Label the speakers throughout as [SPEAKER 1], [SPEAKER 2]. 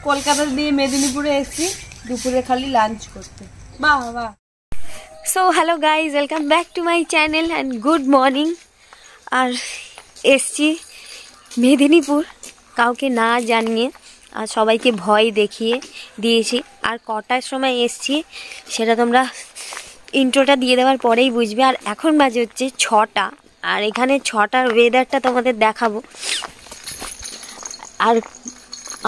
[SPEAKER 1] কলকাতা দিয়ে মেদিনীপুরে এসেছি দুপুরে খালি লাঞ্চ করতে। বাহ বাহ। So hello guys, welcome back to my channel and good morning. আর এসছি মেদিনীপুর কাউকে না জানিয়ে আর সবাইকে ভয় দেখিয়ে দিয়েছি। আর কটার সময় এসছি সেটা তোমরা ইন্ট্রোটা দিয়ে দেওয়ার পরেই বুঝবে। আর এখন বাজে হচ্ছে 6টা, আর এখানে 6টার ওয়েদারটা তোমাদের দেখাবো। আর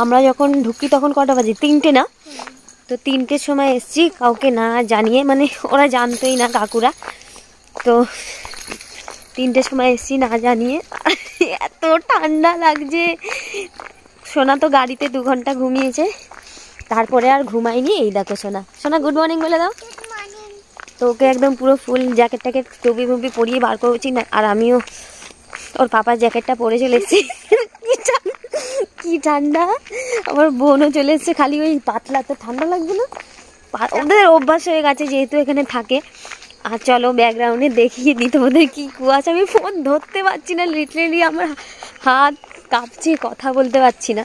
[SPEAKER 1] আমরা যখন ঢুকি তখন কটা বাজে, 3টে না? তো 3টের সময় এসছি কাউকে না জানিয়ে, মানে ওরা জানতোই না কাকুরা। তো 3টের সময় এসছি না জানিয়ে। এত ঠান্ডা লাগছে। সোনা তো গাড়িতে 2 ঘন্টা ঘুমিয়েছে, তারপরে আর ঘুমাইনি। এই দেখো সোনা, সোনা গুড মর্নিং বলে দাও। তো ওকে একদম পুরো ফুল জ্যাকেট ট্যাকেট টুপি মুপি পরিয়ে বার করছি না। আর আমিও ওর পাপার জ্যাকেটটা পরে চলে এসেছি। কি ঠান্ডা। আমার বোনও চলে এসছে, খালি ওই পাতলা। তো ঠান্ডা লাগবে না? ওদের অভ্যাস হয়ে গেছে যেহেতু এখানে থাকে। আর চলো ব্যাকগ্রাউন্ডে দেখিয়ে দিই তোমাদের কি কুয়াশা। আমি ফোন ধরতে পারছি না, লিটারেলি আমার হাত কাঁপছে, কথা বলতে পারছি না।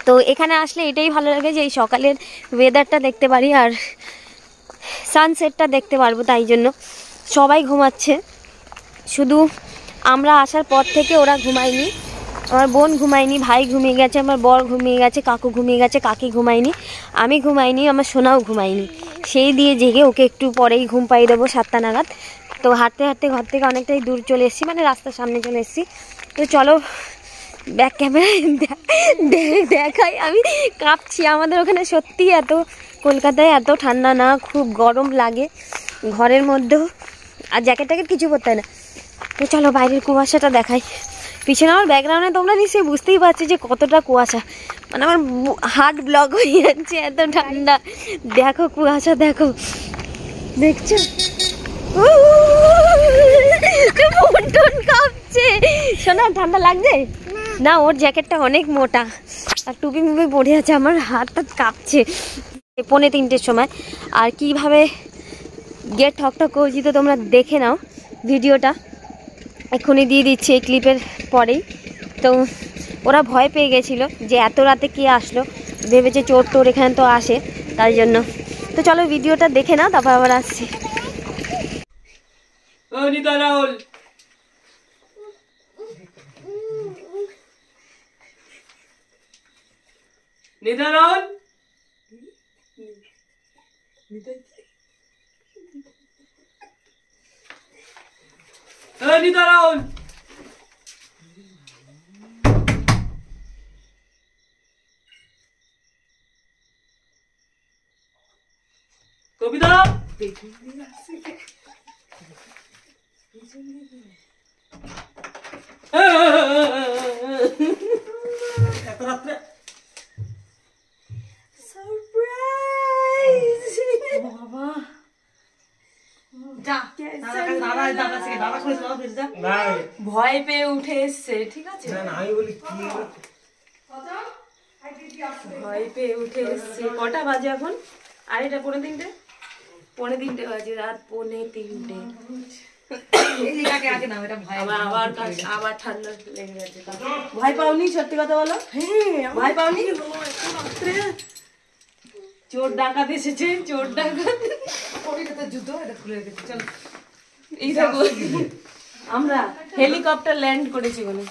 [SPEAKER 1] তো এখানে আসলে এটাই ভালো লাগে যে এই সকালের ওয়েদারটা দেখতে পারি আর সানসেটটা দেখতে পারবো। তাই জন্য সবাই ঘুমাচ্ছে, শুধু আমরা আসার পর থেকে ওরা ঘুমায়নি। আমার বোন ঘুমায়নি, ভাই ঘুমিয়ে গেছে, আমার বর ঘুমিয়ে গেছে, কাকু ঘুমিয়ে গেছে, কাকি ঘুমায়নি, আমি ঘুমাইনি, আমার সোনাও ঘুমায়নি। সেই দিয়ে জেগে ওকে একটু পরেই ঘুম পাইয়ে দেবো 7টা নাগাদ। তো হাঁটতে হাঁটতে ঘর থেকে অনেকটাই দূর চলে এসেছি, মানে রাস্তার সামনে চলে এসেছি। তো চলো ব্যাক ক্যামেরায় দেখাই। আমি কাঁপছি। আমাদের ওখানে সত্যি এত, কলকাতায় এত ঠান্ডা না, খুব গরম লাগে ঘরের মধ্যেও। আর জ্যাকেট ট্যাকেট কিছু পরতে হয় না। তো চলো বাইরের কুয়াশাটা দেখাই। পিছনে আমার ব্যাকগ্রাউন্ডে তোমরা নিশ্চয়ই বুঝতেই পারছো যে কতটা কুয়াশা, মানে আমার হার্ট ব্লক হয়ে যাচ্ছে, এত ঠান্ডা। দেখো কুয়াশা, দেখো, দেখছো? মন কাঁপছে। শোনা ঠান্ডা লাগছে না? ওর জ্যাকেটটা অনেক মোটা আর টুপি মুপি পরে আছে, আমার হাতটা কাঁপছে। 2:45-র সময়। আর কিভাবে গেট ঠকঠক করছি তো তোমরা দেখে নাও ভিডিওটা, এক্ষুনি দিয়ে দিচ্ছি এই ক্লিপের পরেই। তো ওরা ভয় পেয়ে গেছিলো যে এত রাতে কে আসলো, ভেবেছে চোর টোর এখানে তো আসে, তাই জন্য। তো চলো ভিডিওটা দেখে নাও, তারপর আবার আসছি। কবিতা এত রাত্রে ভয় পেয়ে উঠে এসছে, ঠিক আছে? ভয় পেয়ে উঠে এসছে। কটা বাজে এখন? 2:30, 3:30 বাজে, রাত 3:30। আবার ঠান্ডা লেগে গেছে। ভয় পাওনি? সত্যি কথা বলো। ভয় পাওনি? চোর ডাকাত এসেছে, চোর ডাকাত। এই দেখো আমরা হেলিকপ্টার ল্যান্ড করেছি বলে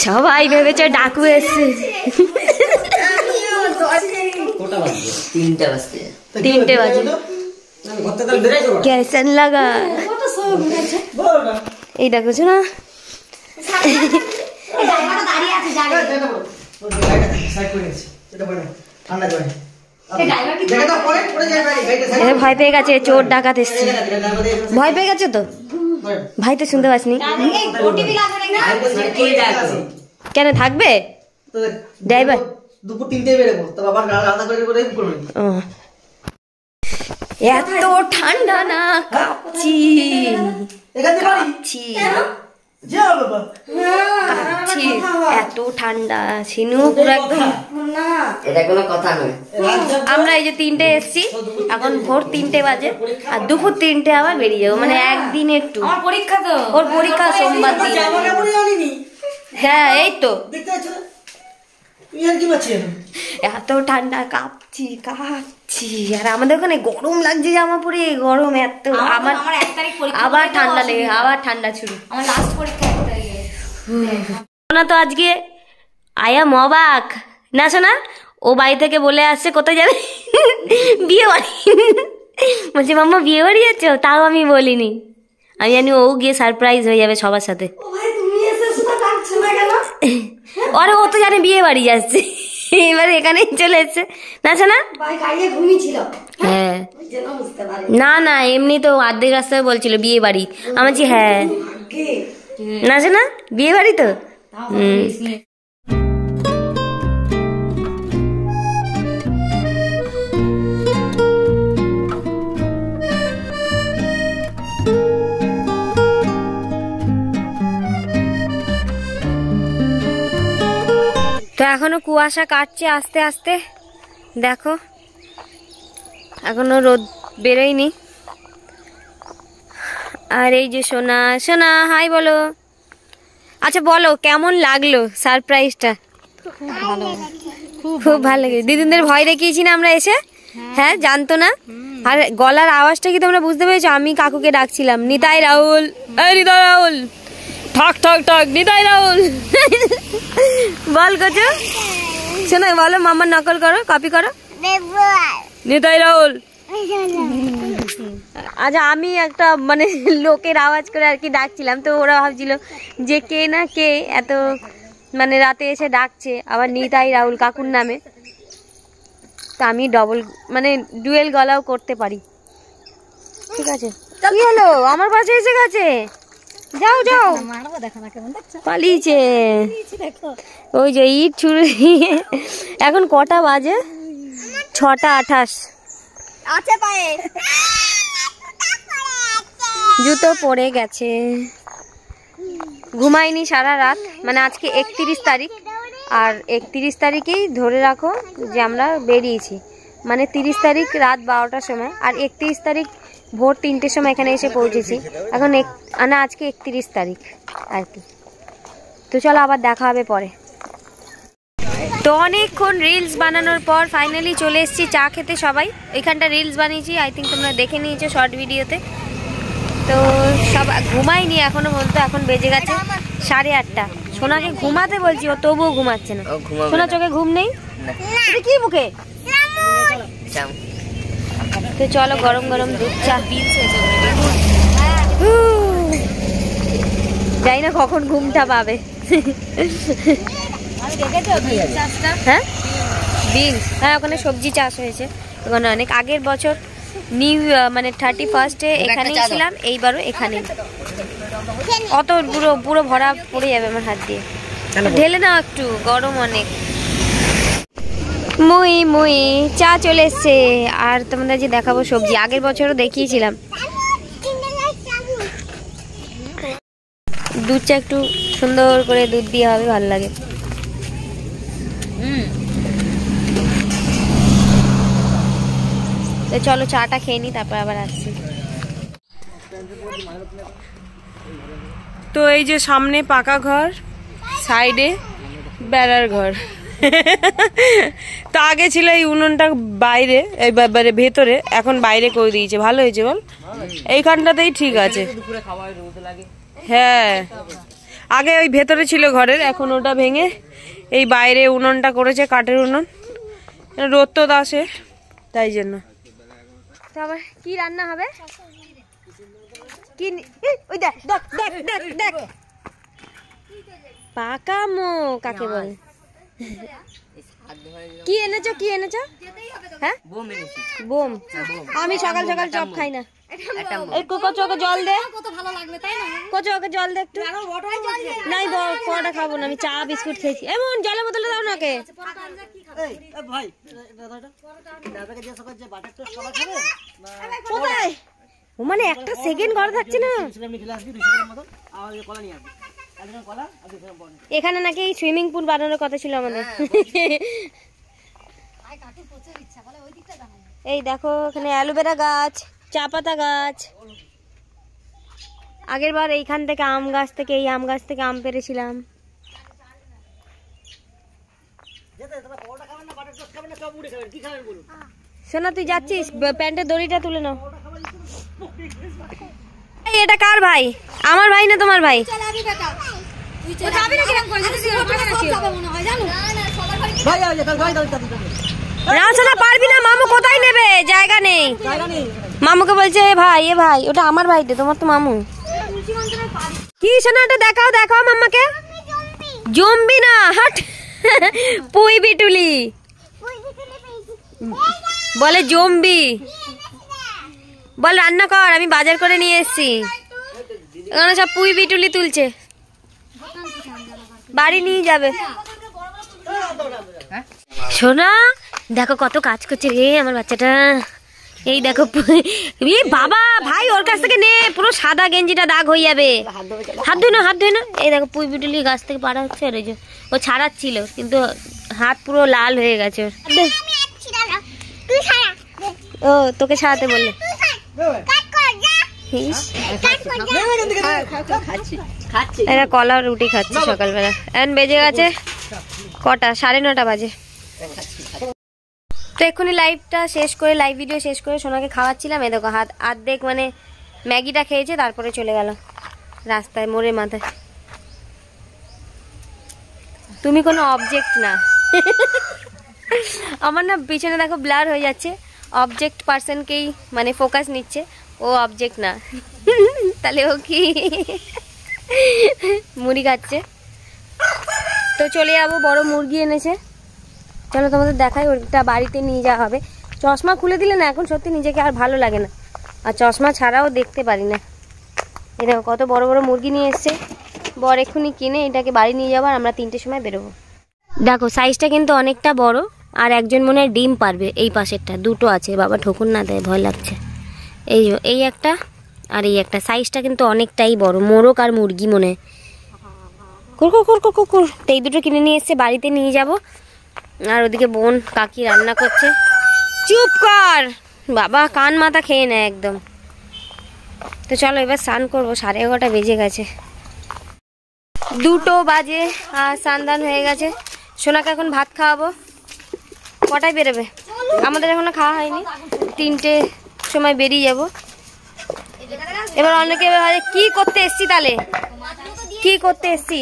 [SPEAKER 1] সবাই ভেবেছে ডাকু এসছে। 3টে বাজে। कैसन लगा? এই দেখো না, ভয় পেয়ে গেছে, চোর ডাকাত এসছে। ভয় পেয়ে গেছে তো? ভাই তো শুনতে পাসনি? কেন থাকবে ড্রাইভার? দুপুর 3টায় বেরোবো, তো আবার রান্না করে করবে। এত ঠান্ডা না, কাঁপছি কাঁপছি কাঁপছি, এত ঠান্ডা। সিনু পুরো একদম, এটা কোনো কথা নয়। আমরা এই যে 3টে এসছি, এখন ভোর 3টে বাজে, আর দুপুর 3টে আবার বেরিয়ে যাবো, মানে একদিনের ট্যুর। ওর পরীক্ষা সোমবার দিন। হ্যাঁ এই তো
[SPEAKER 2] দেখতে পাচ্ছ না তুমি আর কি পাচ্ছি
[SPEAKER 1] এত ঠান্ডা কাঁপছি আর আমাদের ওখানে গরম লাগছে জামা পরে গরম এত আমার আবার ঠান্ডা লেগে আবার ঠান্ডা শুরু আমার লাস্ট পরীক্ষা 1 তারিখে না তো আজকে আয়া অবাক না শোনা ও বাড়ি থেকে বলে আসছে কোথায় যাবে বিয়ে বাড়ি বলছে মাম্মা বিয়ে বাড়ি যাচ্ছ তাও আমি বলিনি আমি জানি ও গিয়ে সারপ্রাইজ হয়ে যাবে সবার সাথে আরে ও তো জানে বিয়ে বাড়ি যাচ্ছে এবার এখানেই চলে এসছে না শোনা হ্যাঁ না না এমনি তো অর্ধেক রাস্তায় বলছিল বিয়ে বাড়ি আমার জি হ্যাঁ না শোনা বিয়ে বাড়ি তো তো এখনো কুয়াশা কাটছে আস্তে আস্তে দেখো এখনো রোদ বেরোয়নি আর এই যে সোনা সোনা হাই বলো আচ্ছা বলো কেমন লাগলো সারপ্রাইজটা খুব ভালো লাগে দিদিদের ভয় দেখিয়েছি না আমরা এসে হ্যাঁ জানতো না আর গলার আওয়াজটা কি তোমরা বুঝতে পেরেছো আমি কাকুকে ডাকছিলাম নিতাই রাহুল এই নিতাই রাহুল ঠক ঠক ঠক নিতাই রাহুল বল কোচো শোনো বলো মামার নকল করো কপি করো নিতাই রাহুল আচ্ছা আমি একটা মানে লোকের আওয়াজ করে আর কি ডাকছিলাম তো ওরা ভাবছিল যে কে না কে এত মানে রাতে এসে ডাকছে আবার নিতাই রাহুল কাকুর নামে তো আমি ডবল মানে ডুয়েল গলাও করতে পারি ঠিক আছে কি হলো আমার পাশে এসে গেছে যাও যাও পালিয়েছে ওই যে ইট ছুড়ে এখন কটা বাজে 6:28 জুতো পড়ে গেছে ঘুমাইনি সারা রাত মানে আজকে 31 তারিখ আর 31 তারিখেই ধরে রাখো যে আমরা বেরিয়েছি মানে 30 তারিখ রাত 12টার সময় আর 31 তারিখ ভোর 3টের সময় এখানে এসে পৌঁছেছি এখন না আজকে 31 তারিখ আর কি তো চলো আবার দেখা হবে পরে তো অনেকক্ষণ রিলস বানানোর পর ফাইনালি চলে এসেছি চা খেতে সবাই এখানটা রিলস বানিয়েছি আই থিঙ্ক তোমরা দেখে নিয়েছো শর্ট ভিডিওতে তো সব ঘুমাইনি এখনো বলতো এখন বেজে গেছে 8:30 সোনাকে ঘুমাতে বলছি ও তবুও ঘুমাচ্ছে না সোনা চোখে ঘুম নেই কি মুখে তো চলো গরম গরম দুধ চা যাই না কখন ঘুমটা পাবে হ্যাঁ বিনস হ্যাঁ ওখানে সবজি চাষ হয়েছে ওখানে অনেক আগের বছর নিউ মানে 31 এখানেই ছিলাম এইবারও এখানেই অত পুরো পুরো ভরা পড়ে যাবে আমার হাত দিয়ে ঢেলে নাও একটু গরম অনেক মুই মুই চা চলে এসছে আর তোমাদের যে দেখাবো সবজি আগের বছরও দেখিয়েছিলাম দুধ চা একটু সুন্দর করে দুধ দিয়ে হবে ভালো লাগে তো চলো চাটা খেয়ে নি তারপর আবার আসছি তো এই যে সামনে পাকা ঘর সাইডে বেড়ার ঘর তো আগে ছিল এই উনুনটা বাইরে এইবারে ভেতরে এখন বাইরে করে দিয়েছে ভালো হয়েছে বল এইখানটাতেই ঠিক আছে হ্যাঁ আগে ওই ভেতরে ছিল ঘরের এখন ওটা ভেঙে এই বাইরে উনুনটা করেছে কাঠের উনুন রোদ তো আসে তাই জন্য তো আবার কি রান্না হবে কি ওই দেখ দেখ দেখ দেখ দেখ পাকা মো কাকে বলে কি এনেছো কি এনেছো হ্যাঁ বোম আমি সকাল সকাল চপ খাই না এই কোচোকে জল দে কোচোকে জল দে একটু নাই পরোটা খাবো না আমি চা বিস্কুট খেয়েছি এমন জলের বোতলে দাও নাকে কোথায় ও মানে একটা সেকেন্ড ঘরে থাকছে না এখানে নাকি সুইমিং পুল বানানোর কথা ছিল আমাদের এই দেখো এখানে অ্যালোভেরা গাছ চা পাতা গাছ আগের বার এইখান থেকে আম গাছ থেকে এই আম গাছ থেকে আম পেরেছিলাম শোনা তুই যাচ্ছিস, প্যান্টের দড়িটা তুলে নাও। এই এটা কার ভাই? আমার ভাই না তোমার ভাই? না পারবি না, মামু কোথায় নেবে, জায়গা নেই। মামুকে বলছে এ ভাই ওটা আমার ভাই, তোমার তো মামু। কি শোনা ওটা দেখাও দেখাও মাম্মাকে। জম্বি না, হাট পুই বিটুলি বলে, জম্বি বল। রান্না কর, আমি বাজার করে নিয়ে এসেছি। এখানে সব পুই বিটুলি তুলছে, বাড়ি নিয়ে যাবে। শোনা দেখো কত কাজ করছে রে আমার বাচ্চাটা। এই দেখো বাবা ভাই ওর কাছ থেকে নে, পুরো সাদা গেঞ্জিটা দাগ হয়ে যাবে। হাত ধুই না। এই দেখো পুই বিটুলি গাছ থেকে পাড়া হচ্ছে, আর এই যে ও ছাড়াচ্ছিল কিন্তু হাত পুরো লাল হয়ে গেছে ওর। ও তোকে ছাড়াতে বললে। এরা কলা রুটি খাচ্ছে সকালবেলা। এখন বেজে গেছে কটা, 9:30 বাজে। তো এক্ষুনি লাইভ ভিডিও শেষ করে সোনাকে খাওয়াচ্ছিলাম। এই দেখো হাত আর্ধেক মানে ম্যাগিটা খেয়েছে, তারপরে চলে গেল রাস্তায় মোড়ের মাথায়। তুমি কোনো অবজেক্ট না। আমার না পিছনে দেখো ব্লার হয়ে যাচ্ছে, অবজেক্ট পার্সনকেই মানে ফোকাস নিচ্ছে, ও অবজেক্ট না। তাহলে ও কি মুড়ি খাচ্ছে। তো চলে যাবো, বড় মুরগি এনেছে, চলো তোমাদের দেখাই। ওটা বাড়িতে নিয়ে যাওয়া হবে। চশমা খুলে দিলে না এখন সত্যি নিজেকে আর ভালো লাগে না, আর চশমা ছাড়াও দেখতে পারি না। এই দেখো কত বড় বড় মুরগি নিয়ে এসছে। বর এক্ষুনি কিনে এটাকে বাড়ি নিয়ে যাবো, আর আমরা 3টের সময় বেরোবো। দেখো সাইজটা কিন্তু অনেকটা বড়, আর একজন মনে হয় ডিম পারবে। এই পাশেরটা দুটো আছে, বাবা ঠকুন না দেয়, ভয় লাগছে। এই একটা আর এই একটা, সাইজটা কিন্তু অনেকটাই বড়, মোরগ আর মুরগি মনে হয়। কুর। তো এই দুটো কিনে নিয়ে এসছে, বাড়িতে নিয়ে যাব। আর ওদিকে বোন কাকি রান্না করছে। চুপ কর বাবা, কান মাথা খেয়ে নেয় একদম। তো চলো এবার স্নান করবো, 11:30 বেজে গেছে, 2 বাজে, আর স্নান হয়ে গেছে। সোনাকে এখন ভাত খাওয়াবো। কটায় বেরোবে? আমাদের এখনো খাওয়া হয়নি, 3টের সময় বেরিয়ে যাব। এবার অনেকে কি করতে এসছি, তাহলে কি করতে এসছি?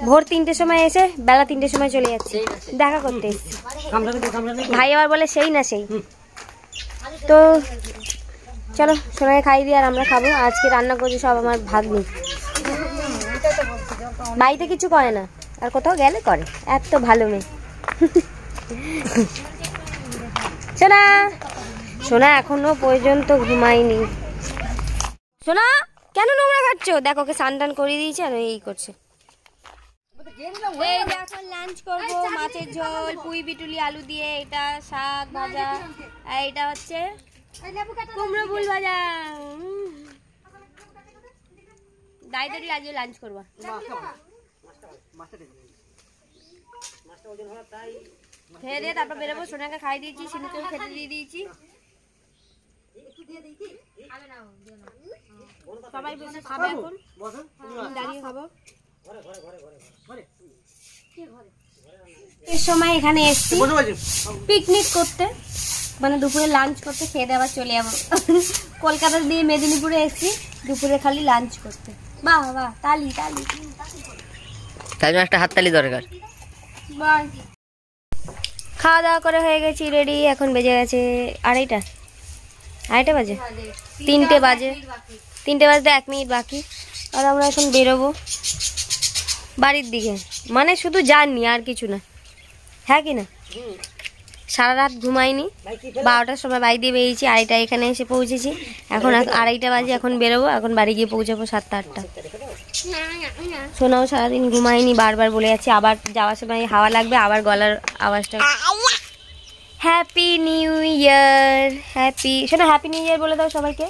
[SPEAKER 1] ভোর 3টের সময় এসে বেলা 3টের সময় চলে যাচ্ছে, দেখা করতে এসছি। ভাই আবার বলে সেই না সেই। তো চলো সোনাকে খাই দিই, আর আমরা খাবো। আজকে রান্না করছি সব আমার ভাগ্নি, বাড়িতে কিছু করে না, আর কোথাও গেলে করে। এত ভালো মেয়ে। সোনা এখনো পর্যন্ত ঘুমায়নি। সোনা কেন নোংরা খাচ্ছ? দেখো ওকে স্নান করিয়ে দিয়েছে, আর এই করছে। এখন লাঞ্চ করবো, মাছের ঝোল, পুঁই বিটুলি আলু দিয়ে, এটা শাক ভাজা, আর এটা হচ্ছে কুমড়ো ফুল ভাজা। দাইদারি আজকে লাঞ্চ করবো। খেয়ে দিয়ে তারপর বেরোবো। সোনাকে খাই দিয়েছি, সিনুকেও খেতে দিয়ে দিয়েছি। সবাই বসে খাবে এখন, দাঁড়িয়ে খাবো। এর সময় এখানে এসছি পিকনিক করতে, মানে দুপুরে লাঞ্চ করতে, খেয়ে দিয়ে আবার চলে যাবো। কলকাতা দিয়ে মেদিনীপুরে এসছি দুপুরে খালি লাঞ্চ করতে। বাহ বাহ, তালি তালি,
[SPEAKER 3] তাই একটা হাততালি দরকার।
[SPEAKER 1] বাই। খাওয়া দাওয়া করে হয়ে গেছি, রেডি। এখন বেজে গেছে 2:30 বাজে, 3টে বাজে, 3টে বাজতে 1 মিনিট বাকি। আর আমরা এখন বেরোবো বাড়ির দিকে, মানে শুধু জার্নি আর কিছু না, হ্যাঁ কি না? সারা রাত ঘুমাইনি, 12টার সময় বাড়ি দিয়ে বেরিয়েছি, 2:30 এখানে এসে পৌঁছেছি। এখন 2:30 বাজে, এখন বেরোবো। এখন বাড়ি গিয়ে পৌঁছাবো 7টা 8টা। সোনাও সারাদিন ঘুমায়নি, বারবার বলে যাচ্ছে আবার যাওয়ার সময় হাওয়া লাগবে, আবার গলার আওয়াজটা। হ্যাপি নিউ ইয়ার, শোনো হ্যাপি নিউ ইয়ার বলে দাও সবাইকে।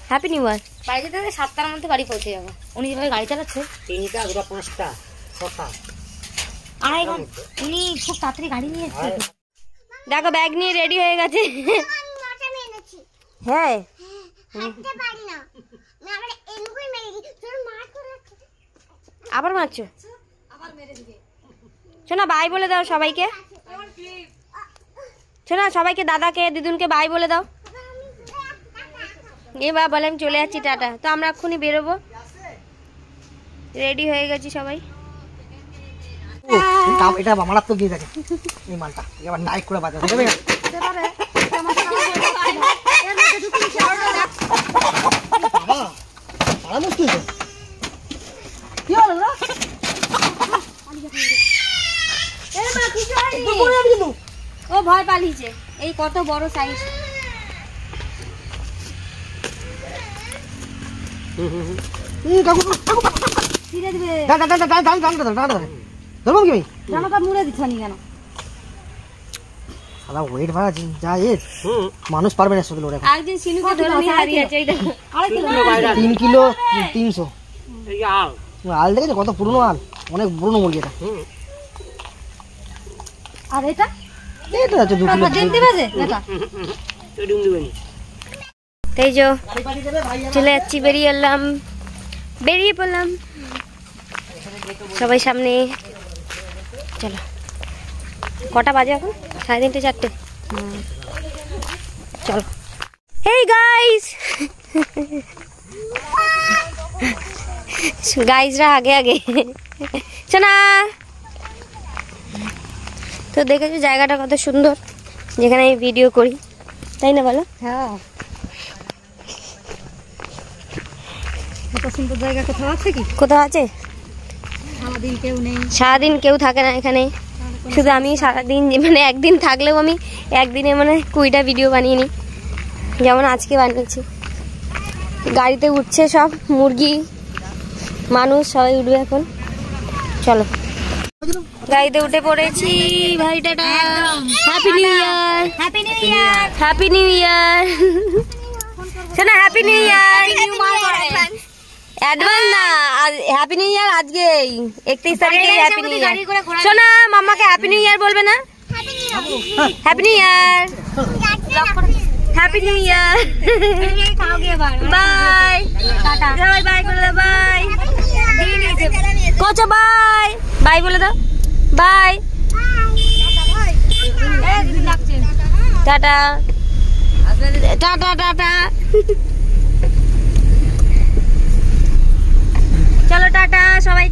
[SPEAKER 1] হ্যাপি নিউ ইয়ার। বাড়ি যেতে 7টার মধ্যে বাড়ি পৌঁছে যাবো। উনি যেভাবে গাড়ি চালাচ্ছে,
[SPEAKER 2] 3টা 5টা 6টা,
[SPEAKER 1] উনি খুব তাড়াতাড়ি গাড়ি নিয়ে এসছে। দেখো ব্যাগ নিয়ে রেডি হয়ে গেছে। হ্যাঁ আবার মারছো? শোনা বাই বলে দাও সবাইকে। শোনা সবাইকে, দাদাকে দিদুনকে বাই বলে দাও। এবার বলে আমি চলে যাচ্ছি, টাটা। তো আমরা এক্ষুনি বেরোবো, রেডি হয়ে গেছি সবাই।
[SPEAKER 2] এটা আমার তো গিয়ে দেখে এই মালটা এবার নাইক করে বাজাতে হবে।
[SPEAKER 1] ও ভয় পালিয়েছে, এই কত বড় সাইজ।
[SPEAKER 2] মানুষ পারবে না শুধু লোড়ে। 3 কিলো 300 আল দেখেছো কত পুরনো আল, অনেক পুরনো মুরগি এটা।
[SPEAKER 1] আর এটা
[SPEAKER 2] এটা আছে 2 কিলো
[SPEAKER 1] তাই যো চলে যাচ্ছি, বেরিয়ে পড়লাম সবাই সামনে। চলো, কটা বাজে এখন? 3:30 4টে। চলো। হেই গাইস, গাইসরা আগে আগে। শোনা, তো দেখেছো জায়গাটা কত সুন্দর, যেখানে আমি ভিডিও করি, তাই না বলো?
[SPEAKER 4] হ্যাঁ, এত সুন্দর জায়গা কোথাও আছে কি?
[SPEAKER 1] কোথাও আছে?
[SPEAKER 4] সারাদিন কেউ নেই,
[SPEAKER 1] সারাদিন কেউ থাকে না এখানে, শুধু আমি সারাদিন, মানে একদিন থাকলেও আমি একদিনে মানে 20টা ভিডিও বানিয়ে নিই, যেমন আজকে বানিয়েছি। গাড়িতে উঠছে সব, মুরগি মানুষ সবাই উঠবে এখন। চলো, গাড়িতে উঠে পড়েছি ভাই, tata, happy new year, happy new year, happy new ইয়ার। শোনা, হ্যাপি নিউ ইয়ার অ্যাডভান্স না, হ্যাপি নিউ ইয়ার আজকেই 31 তারিখে হ্যাপি নিউ ইয়ার। শোনা, মাম্মাকে হ্যাপি নিউ ইয়ার বলবে না? Happy new year, happy new year, bye, সবাই বাই বলে দাও, বাই, কোচো বাই, বাই বলে দাও, বাই, টাটা, টাটা, টাটা। চলো টাটা সবাইকে।